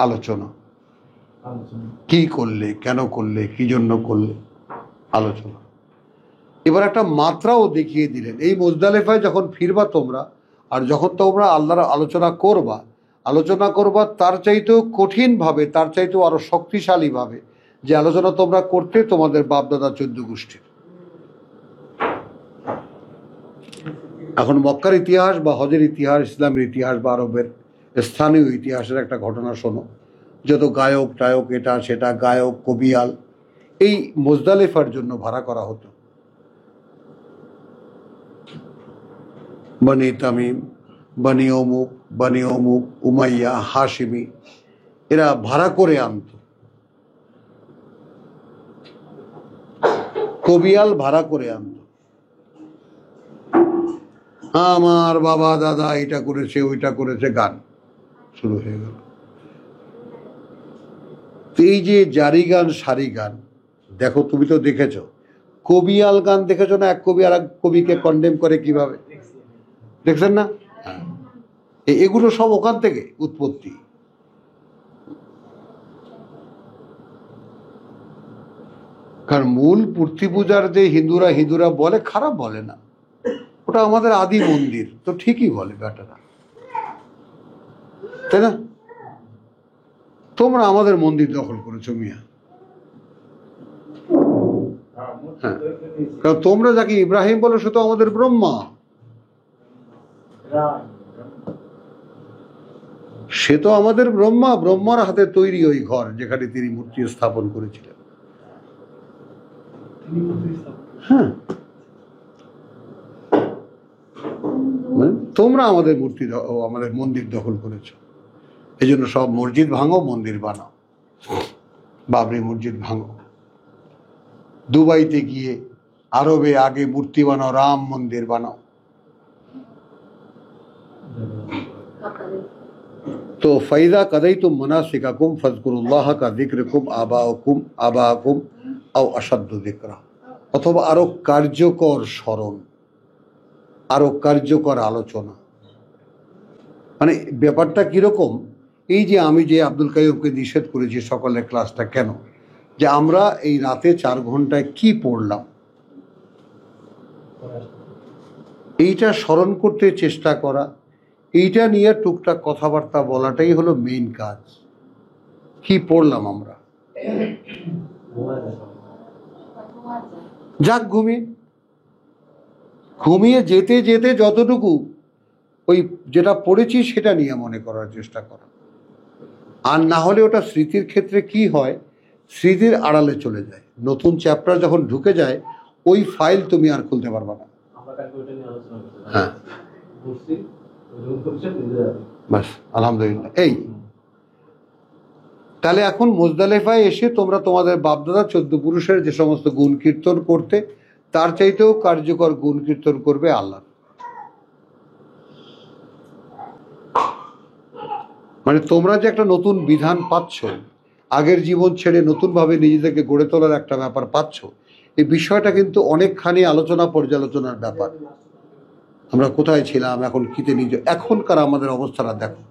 আলোচনা, কি করলে, কেন করলে, কি জন্য করলে, আলোচনা। এবার একটা মাত্রাও দেখিয়ে দিলেন, এই মুজদালিফায় যখন ফিরবা তোমরা, আর যখন তোমরা আল্লাহর আলোচনা করবা তার চাইতেও কঠিন ভাবে, তার চাইতেও আরো শক্তিশালী ভাবে যে আলোচনা তোমরা করতে তোমাদের বাপদাদা 14 গোষ্ঠীর। এখন মক্কার ইতিহাস বা হজের ইতিহাস, ইসলামের ইতিহাস বা আরবের স্থানীয় ইতিহাসের একটা ঘটনা শোনো। যত গায়ক টায়ক এটা সেটা গায়ক কবিয়াল এই মুজদালিফার জন্য ভাড়া করা হতো। বনি তামিম, বনি অমুক, বনি অমুক, উমাইয়া, হাশিমি, এরা ভাড়া করে আনত। কবিয়াল ভাড়া করে আনত। আমার বাবা দাদা এটা করেছে ওইটা করেছে, গান শুরু হয়ে গেল। এই যে জারি গান সারি গান, দেখো তুমি তো দেখেছো কবিয়াল গান দেখেছো না, এক কবি আর এক কবিকে কন্ডেম করে কিভাবে, দেখছেন না? এগুলো সব ওখান থেকে উৎপত্তি। কারণ মূল মূর্তি পূজার যে হিন্দুরা বলে, খারাপ বলে না, ওটা আমাদের আদি মন্দির, তো ঠিকই বলে বেটারা, তাই না? তোমরা আমাদের মন্দির দখল করেছো মিয়া। হ্যাঁ, কারণ তোমরা যাকে ইব্রাহিম বলো সে তো আমাদের ব্রহ্মা, সে তো আমাদের ব্রহ্মা, ব্রহ্মার হাতে তৈরি ওই ঘর যেখানে তিনি মূর্তি স্থাপন করেছিলেন। হ্যাঁ, তোমরা আমাদের আমাদের মন্দির দখল করেছো, এই জন্য সব মসজিদ ভাঙো, মন্দির বানাও, বাবরি মসজিদ ভাঙো, দুবাইতে গিয়ে আরবে আগে মূর্তি বানাও, রাম মন্দির বানাও। তো ফাইদা কাদাইতুম মানাসিকাকুম ফাযকুরুল্লাহ কা যিকরিকুম আবাকুম আও আশাদ্দু যিকরা, অথবা আরো কার্যকর স্মরণ, আরো কার্যকর আলোচনা। মানে ব্যাপারটা কিরকম, এই যে আমি যে আব্দুল কাইয়ুমকে নিষেধ করেছি সকালের ক্লাসটা, কেন যে আমরা এই রাতে 4 ঘন্টায় কি পড়লাম এইটা স্মরণ করতে চেষ্টা করা, এইটা নিয়ে টুকটাক কথাবার্তা বলাটাই হলো মেইন কাজ। কি পড়লাম আমরা, যাক ঘুমিয়ে যেতে যেতে যতটুকু ওই যেটা পড়েছি সেটা নিয়ে মনে করার চেষ্টা করা। আর না হলে ওটা স্মৃতির ক্ষেত্রে কি হয়, স্মৃতির আড়ালে চলে যায়, নতুন চ্যাপ্টার যখন ঢুকে যায় ওই ফাইল তুমি আর খুলতে পারবা না। হ্যাঁ, বাস আলহামদুলিল্লাহ। এই তাহলে এখন মুজদালিফায় এসে তোমরা তোমাদের বাপদাদা 14 পুরুষের যে সমস্ত গুণ কীর্তন করতে, তার চাইতেও কার্যকর গুণ কীর্তন করবে আল্লাহ। মানে তোমরা যে একটা নতুন বিধান পাচ্ছ, আগের জীবন ছেড়ে নতুনভাবে নিজেদেরকে গড়ে তোলার একটা ব্যাপার পাচ্ছ, এই বিষয়টা কিন্তু অনেকখানি আলোচনা পর্যালোচনার ব্যাপার। আমরা কোথায় ছিলাম, এখন কিতে নিজে, এখনকার আমাদের অবস্থাটা দেখো।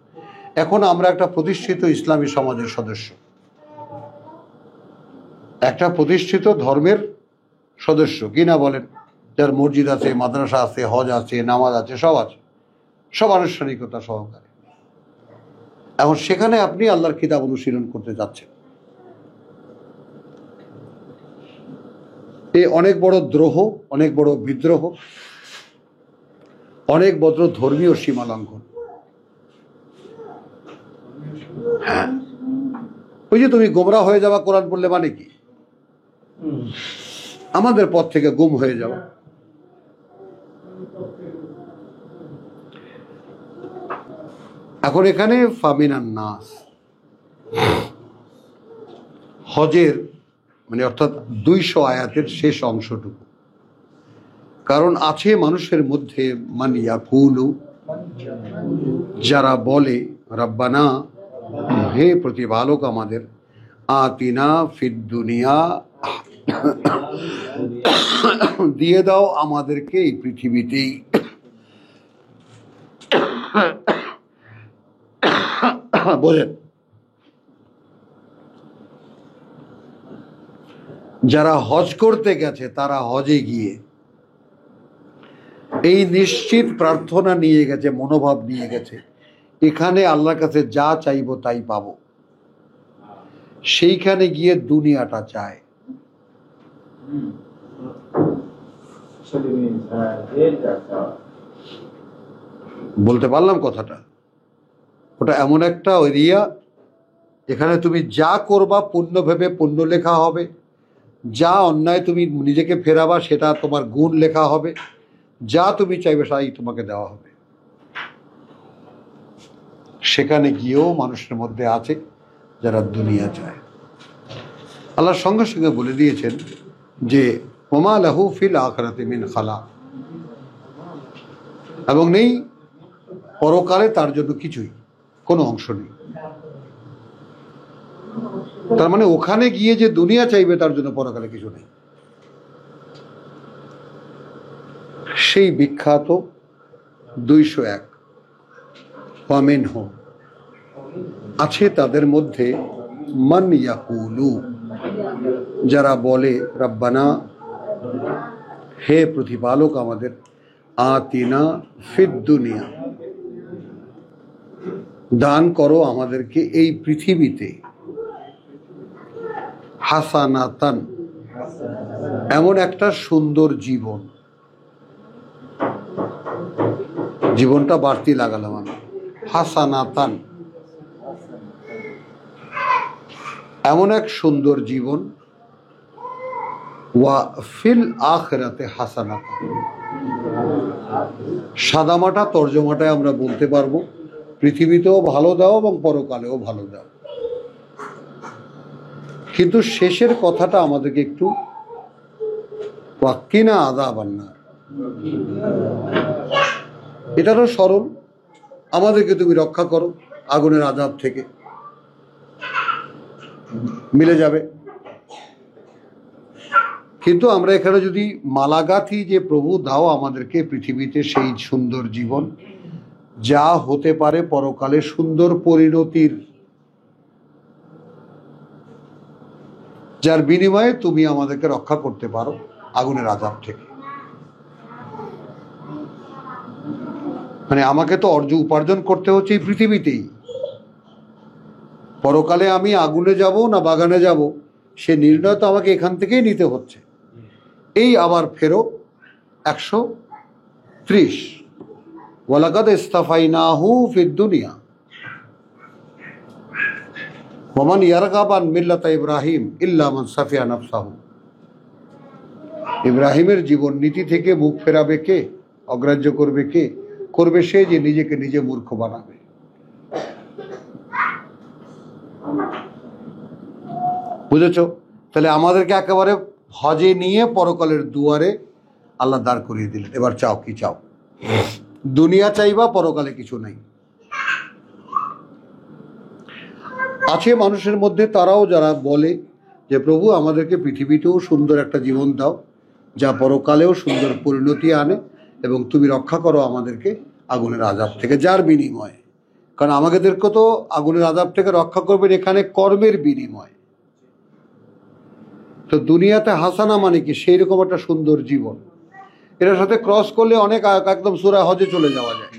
এখন আমরা একটা প্রতিষ্ঠিত ইসলামী সমাজের সদস্য, একটা প্রতিষ্ঠিত ধর্মের সদস্য, কিনা বলেন? যার মসজিদ আছে, মাদ্রাসা আছে, হজ আছে, নামাজ আছে, সব আছে, সব আনুষ্ঠানিকতা সহকারে। এখন সেখানে আপনি আল্লাহর কিতাব অনুশীলন করতে যাচ্ছেন, এ অনেক বড় দ্রোহ, অনেক বড় বিদ্রোহ, অনেক বড় ধর্মীয় সীমা লঙ্ঘন। হ্যাঁ, ওই যে তুমি গোমরা হয়ে যাওয়া, কোরআন পড়লে মানে কি? আমাদের পথ থেকে গুম হয়ে যাওয়া। এখন এখানে ফামিনান নাস, হজের মানে অর্থাৎ 200 আয়াতের শেষ অংশটুকু। কারণ আছে মানুষের মধ্যে মান ইয়াকুলু, যারা বলে রব্বানা, হে প্রতিপালক আমাদের, আতিনা ফিদ দুনিয়া, দিয়ে দাও আমাদেরকে এই পৃথিবীতেই বোঝেন। যারা হজ করতে গেছে তারা হজে গিয়ে এই নিশ্চিত প্রার্থনা নিয়ে গেছে, মনোভাব নিয়ে গেছে, এখানে আল্লাহর কাছে যা চাইবো তাই পাবো। সেইখানে গিয়ে দুনিয়াটা চায়। বলতে পারলাম কথাটা? ওটা এমন একটা এরিয়া যেখানে তুমি যা করবা পুণ্য ভেবে পুণ্য লেখা হবে, যা অন্যায় তুমি নিজেকে ফেরাবা সেটা তোমার গুণ লেখা হবে, যা তুমি চাইবে তাই তোমাকে দেওয়া হবে। সেখানে গিয়েও মানুষের মধ্যে আছে যারা দুনিয়া চায়। আল্লাহর সঙ্গে সঙ্গে বলে দিয়েছেন যে ওমা লাহু ফিল আখিরাতি মিন খালাক, এবং নেই পরকালে তার জন্য কিছুই, কোনো অংশ নেই। তার মানে ওখানে গিয়ে যে দুনিয়া চাইবে তার জন্য পরকালে কিছু নেই। সেই বিখ্যাত 201 ফামিনহুম, আছে তাদের মধ্যে মান ইয়াকুলু, যারা বলে রব্বানা, হে প্রতিপালক আমাদের, আতিনা ফিদ দুনিয়া, দান করো আমাদেরকে এই পৃথিবীতে, হাসানাতান, এমন একটা সুন্দর জীবন। জীবনটা বাড়তি লাগালাম আমি, হাসানাতান, এমন এক সুন্দর জীবন, ওয়া ফিল আখিরাতে হাসানাতান, সাদামাটা তর্জমাটায় আমরা বলতে পারবো পৃথিবীতেও ভালো দাও এবং পরকালেও ভালো দাও। কিন্তু শেষের কথাটা আমাদেরকে একটু ওয়াক্কিনা আযাবান নার, এটারও সরল, আমাদেরকে তুমি রক্ষা করো আগুনের আযাব থেকে, মিলে যাবে। কিন্তু আমরা এখানে যদি মালাগাথি যে প্রভু দাও আমাদেরকে পৃথিবীতে সেই সুন্দর জীবন, যা হতে পারে পরকালে সুন্দর পরিণতির, যার বিনিময়ে তুমি আমাদেরকে রক্ষা করতে পারো আগুনের আযাব থেকে। মানে আমাকে তো উপার্জন করতে হচ্ছে এই পৃথিবীতেই, পরকালে আমি আগুনে যাব না বাগানে যাব সে নির্ণয় তো আমাকে এখান থেকেই নিতে হচ্ছে। এই আবার ফেরো 130, ওয়ালাকাদ ইস্তাফাইনাহু ফিদ দুনিয়া ওয়া মান ইয়ারগাবু আন মিল্লাতি ইব্রাহিম ইল্লা মান সাফিয়া নাফসাহু। ইব্রাহিমের জীবন নীতি থেকে মুখ ফেরাবে কে, অগ্রাহ্য করবে কে? করবে সে যে নিজেকে নিজে মূর্খ বানাবে। বুঝেছো? তাহলে আমাদেরকে একেবারে হজে নিয়ে পরকালের দুয়ারে আল্লাহ দাঁড় করিয়ে দিলেন। এবার চাও কি চাও? দুনিয়া চাইবা, পরকালে কিছু নাই। আছে মানুষের মধ্যে তারাও যারা বলে যে প্রভু আমাদেরকে পৃথিবীতেও সুন্দর একটা জীবন দাও, যা পরকালেও সুন্দর পরিণতি আনে, এবং তুমি রক্ষা করো আমাদেরকে আগুনের আযাব থেকে, যার বিনিময়ে, কারণ আমাদেরকে তো আগুনের আযাব থেকে রক্ষা করবেন এখানে কর্মের বিনিময়। তো দুনিয়াতে হাসানা মানে কি? সেই রকম একটা সুন্দর জীবন। এটার সাথে ক্রস করলে অনেক একদম সূরা হজে চলে যাওয়া যায়।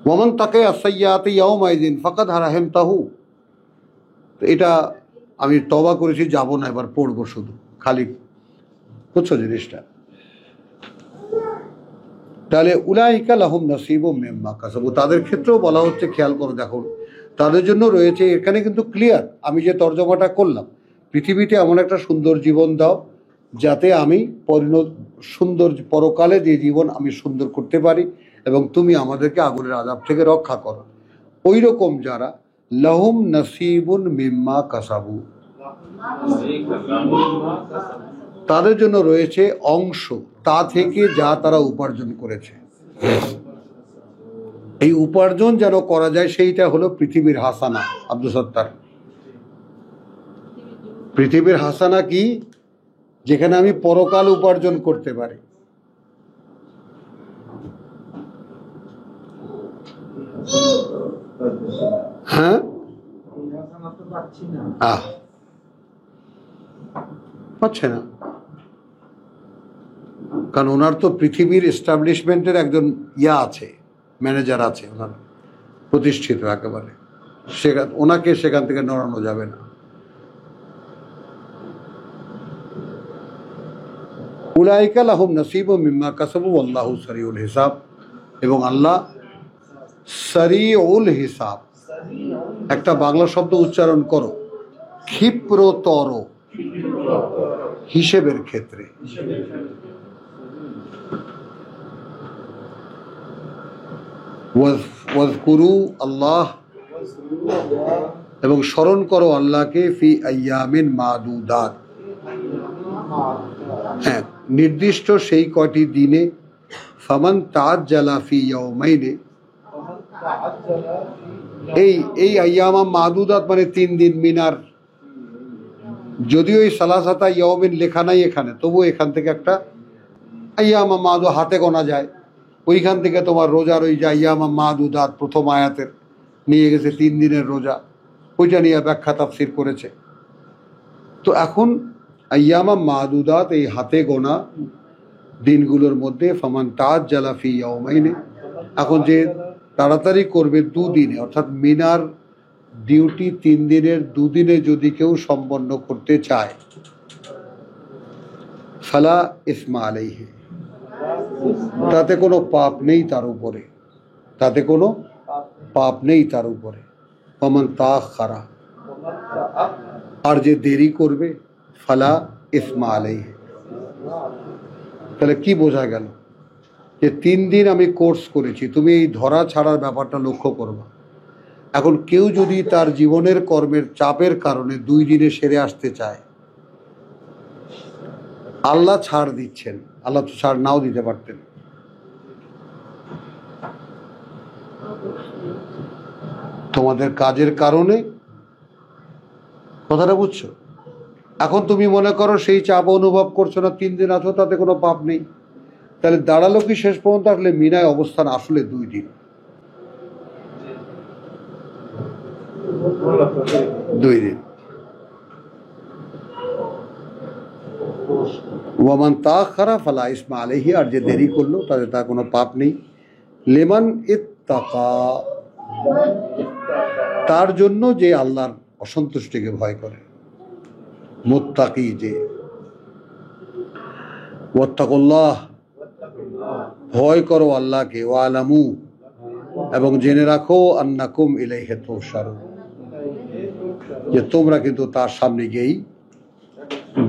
ওয়ামান তাকিয়া সাইয়্যাতি ইয়াউমাইযিন ফাকাদ রাহিমতাহু। এটা আমি তওবা করেছি, যাব না, এবার পড়বো শুধু খালি, বুঝছো জিনিসটা? তাহলে উলাইকা লাহুম নাসিবুম মিম্মা কাসাবু, তাদের ক্ষেত্রেও বলা হচ্ছে, খেয়াল করো, দেখো তাদের জন্য রয়েছে, এখানে কিন্তু ক্লিয়ার আমি যে তর্জমাটা করলাম, পৃথিবীতে এমন একটা সুন্দর জীবন দাও যাতে আমি সুন্দর পরকালে যে জীবন আমি সুন্দর করতে পারি, এবং তুমি আমাদেরকে আগুনের আযাব থেকে রক্ষা করো। ওই রকম যারা লাহুম নাসিবুন মিম্মা কাসাবু, তাদের জন্য রয়েছে অংশ তা থেকে যা তারা উপার্জন করেছে। এই উপার্জন যেন করা যায় সেইটা হলো পৃথিবীর হাসানা। আব্দুল সত্তার, পৃথিবীর হাসানা কি? যেখানে আমি পরকাল উপার্জন করতে পারি। হ্যাঁ, পাচ্ছে না, কারণ ওনার তো পৃথিবীর এস্টাবলিশমেন্টের একজন আছে, ম্যানেজার আছে, ওনার প্রতিষ্ঠিত একেবারে, ওনাকে সেখান থেকে নড়ানো যাবে না। উলাইকা লাহুম নাসিবুম মিম্মা কাসাবু ওয়াল্লাহু সারিউল হিসাব, এবং আল্লাহ সারিউল হিসাব, একটা বাংলা শব্দ উচ্চারণ করো, ক্ষিপ্রতর হিসেবের ক্ষেত্রে। ওয়াজকুরু আল্লাহ, এবং স্মরণ করো আল্লাহকে, ফি আইয়ামিন মাদুদাত, হ্যাঁ নির্দিষ্ট সেই কয়টি দিনে। ফামান তাআজ্জালা ফি ইয়াউমাইনি, এই আইয়ামা মাদুদাত মানে 3 দিন মিনার, যদিও এই সালাসাতা ইয়াউমিন লেখা নাই এখানে, তবু এখান থেকে একটা আইয়ামা মাদু হাতে গোনা যায়, ওইখান থেকে তোমার রোজার ওই যে আইয়ামা মাদুদাত প্রথম আয়াতের নিয়ে গেছে 3 দিনের রোজা, ওইটা নিয়ে ব্যাখ্যা তাফসীর করেছে। তো এখন আইয়ামা মাদুদাত এই হাতে গোনা দিনগুলোর মধ্যে, ফামান তাআজ্জালা ফি ইয়াউমাইনি, এখন যে তাড়াতাড়ি করবে 2 দিনে, অর্থাৎ মিনার ডিউটি 3 দিনের 2 দিনে যদি কেউ সম্পন্ন করতে চায়, ফালা ইসমা আলাইহি, তাতে কোনো পাপ নেই তার উপরে, তাতে কোনো পাপ নেই তার উপরে। ফামান তাআখারা, আর যে দেরি করবে, ফালা ইসমা আলাইহি। তাহলে কি বোঝা গেল? যে 3 দিন আমি কোর্স করেছি, তুমি এই ধরা ছাড়ার ব্যাপারটা লক্ষ্য করবা। এখন কেউ যদি তার জীবনের কর্মের চাপের কারণে 2 দিনে সেরে আসতে চায়, আল্লাহ ছাড় দিচ্ছেন, আল্লাহ তো ছাড় নাও দিতে পারতেন। তোমাদের কাজের কারণে, কথাটা বুঝছো? এখন তুমি মনে করো সেই চাপ অনুভব করছো না, 3 দিন আছো, তাতে কোনো পাপ নেই। তাহলে দাঁড়ালো কি শেষ পর্যন্ত আসলে মিনায় অবস্থান আসলে 2 দিন, 2 দিন। ওয়ামান তাআখারা ফালা ইসমা আলাইহি, আর যে দেরি করলো তাতে তার কোনো পাপ নেই। লিমান ইত্তাকা, তার জন্য যে আল্লাহর অসন্তুষ্টিকে ভয় করে, মুত্তাকি যে। ওয়াত্তাকুল্লাহ, ভয় করো আল্লাহকে, ওয়ালামু, এবং জেনে রাখো, আন্নাকুম ইলাইহি তুহশারুন, যে তোমরা কিন্তু তার সামনে গিয়েই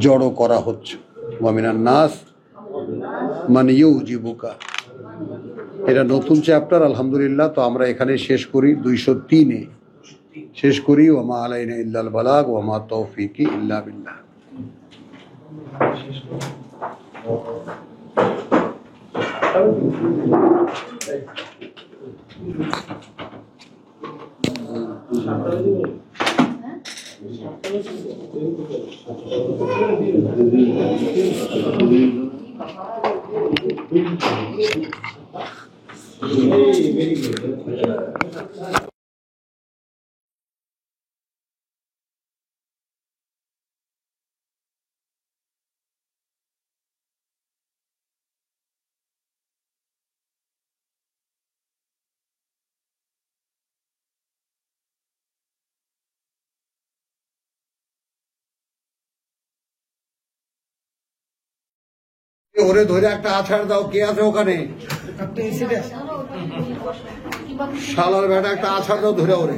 জড়ো করা হচ্ছে। ওয়া মিনান নাস মান ইউজিবুকা, এটা নতুন চ্যাপ্টার আলহামদুলিল্লাহ। তো আমরা এখানে শেষ করি, 203-এ শেষ করি। ওয়া মা আলাইনা ইল্লাল বালাগ ওয়া মা তাওফীকি ইল্লা বিল্লাহ। Very good. ওরে ধরে একটা আছাড় দাও, কে আছে ওখানে? শালার বেটা একটা আছাড় দাও ধরে ওরে।